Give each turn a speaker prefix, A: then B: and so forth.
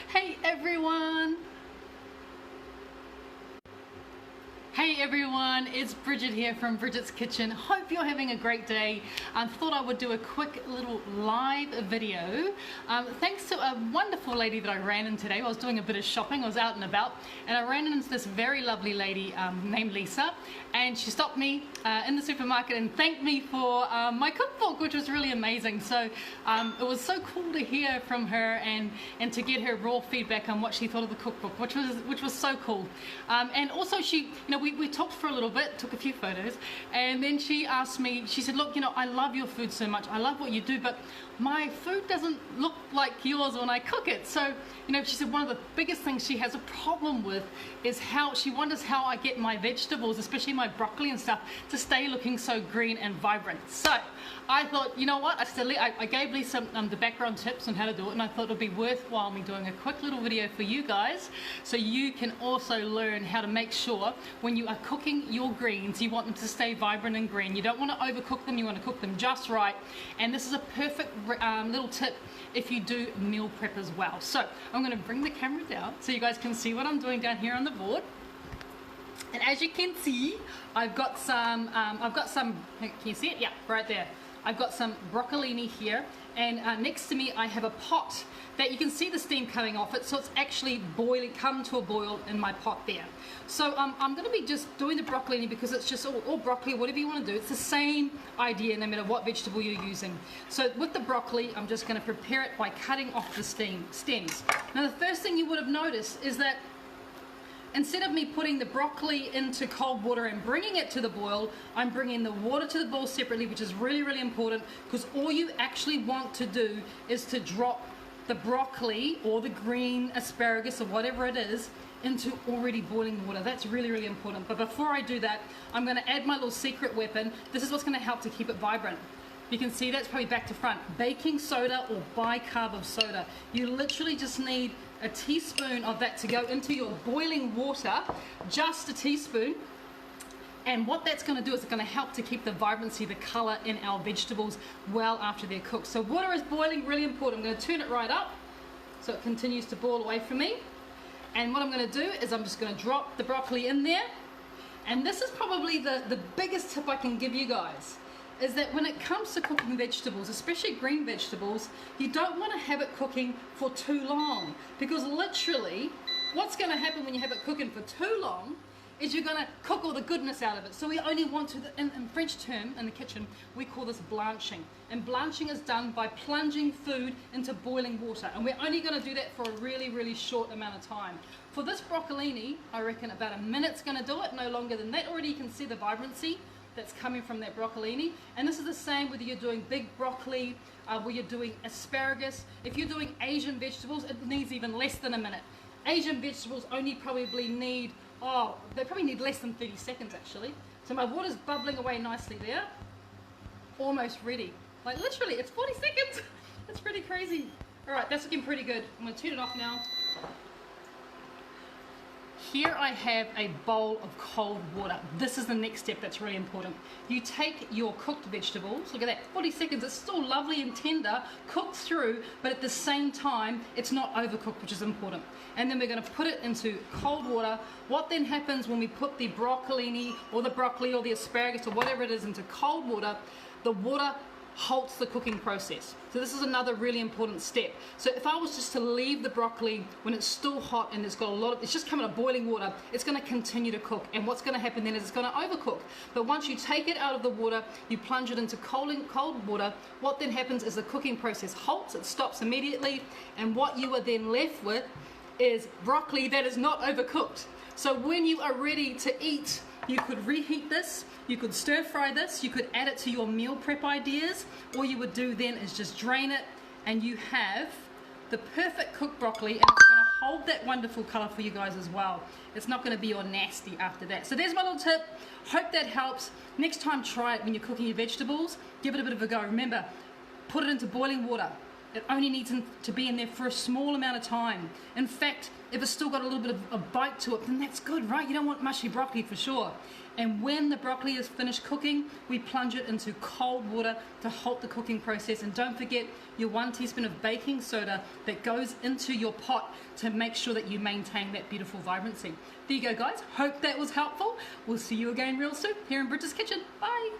A: Hey everyone! Hey everyone, it's Bridget here from Bridget's Kitchen. Hope you're having a great day. Thought I would do a quick little live video. Thanks to a wonderful lady that I ran into today. I was doing a bit of shopping, I was out and about, and I ran into this very lovely lady named Lisa, and she stopped me in the supermarket and thanked me for my cookbook, which was really amazing. So it was so cool to hear from her and to get her raw feedback on what she thought of the cookbook, which was so cool. And also we talked for a little bit, took a few photos, and then she asked me, she said, look, I love your food so much, I love what you do, but my food doesn't look like yours when I cook it. So, she said one of the biggest things she has a problem with is how, she wonders how I get my vegetables, especially my broccoli and stuff, to stay looking so green and vibrant. So, I thought, you know what, I gave Lisa the background tips on how to do it, and I thought it would be worthwhile me doing a quick little video for you guys, so you can also learn how to make sure when you are cooking your greens, you want them to stay vibrant and green. You don't want to overcook them, you want to cook them just right, and this is a perfect little tip if you do meal prep as well. So I'm going to bring the camera down so you guys can see what I'm doing down here on the board. And as you can see, I've got some, can you see it? Yeah, right there. I've got some broccolini here, and next to me I have a pot that you can see the steam coming off it, so it's actually boiling, come to a boil in my pot there. So I'm going to be just doing the broccolini because it's just all broccoli, whatever you want to do. It's the same idea no matter what vegetable you're using. So with the broccoli, I'm just going to prepare it by cutting off the stems. Now the first thing you would have noticed is that instead of me putting the broccoli into cold water and bringing it to the boil, I'm bringing the water to the boil separately, which is really, really important, because all you actually want to do is to drop the broccoli or the green asparagus or whatever it is into already boiling water. That's really, really important. But before I do that, I'm going to add my little secret weapon. This is what's going to help to keep it vibrant. You can see that's probably back to front. Baking soda or bicarb of soda. You literally just need a teaspoon of that to go into your boiling water, just a teaspoon. And what that's going to do is it's going to help to keep the vibrancy, the color in our vegetables well after they're cooked. So water is boiling, really important. I'm going to turn it right up so it continues to boil away from me. And what I'm going to do is I'm just going to drop the broccoli in there. And this is probably the biggest tip I can give you guys, is that when it comes to cooking vegetables, especially green vegetables, you don't want to have it cooking for too long, because literally what's going to happen when you have it cooking for too long is you're going to cook all the goodness out of it. So we only want to, in French term in the kitchen, we call this blanching. And blanching is done by plunging food into boiling water. And we're only going to do that for a really, really short amount of time. For this broccolini, I reckon about a minute's going to do it, no longer than that. Already you can see the vibrancy that's coming from that broccolini. And this is the same whether you're doing big broccoli, whether you're doing asparagus. If you're doing Asian vegetables, it needs even less than a minute. Asian vegetables only probably need, they probably need less than 30 seconds actually. So my water's bubbling away nicely there. Almost ready. Like literally, it's 40 seconds. That's pretty crazy. All right, that's looking pretty good. I'm gonna turn it off now. Here I have a bowl of cold water. This is the next step that's really important. You take your cooked vegetables, look at that, 40 seconds, it's still lovely and tender, cooked through, but at the same time, it's not overcooked, which is important. And then we're gonna put it into cold water. What then happens when we put the broccolini or the broccoli or the asparagus or whatever it is into cold water, the water halts the cooking process. So this is another really important step. So if I was just to leave the broccoli when it's still hot and it's got a lot of, it's just coming to boiling water, it's going to continue to cook. And what's going to happen then is it's going to overcook. But once you take it out of the water, you plunge it into cold water, what then happens is the cooking process halts, it stops immediately, and what you are then left with is broccoli that is not overcooked. So when you are ready to eat, you could reheat this, you could stir fry this, you could add it to your meal prep ideas. All you would do then is just drain it, and you have the perfect cooked broccoli, and it's going to hold that wonderful color for you guys as well. It's not going to be all nasty after that. So there's my little tip. Hope that helps. Next time try it when you're cooking your vegetables. Give it a bit of a go. Remember, put it into boiling water. It only needs to be in there for a small amount of time. In fact, if it's still got a little bit of a bite to it, then that's good, right? You don't want mushy broccoli for sure. And when the broccoli is finished cooking, we plunge it into cold water to halt the cooking process. And don't forget your 1 teaspoon of baking soda that goes into your pot to make sure that you maintain that beautiful vibrancy. There you go, guys. Hope that was helpful. We'll see you again real soon here in Bridget's Kitchen. Bye.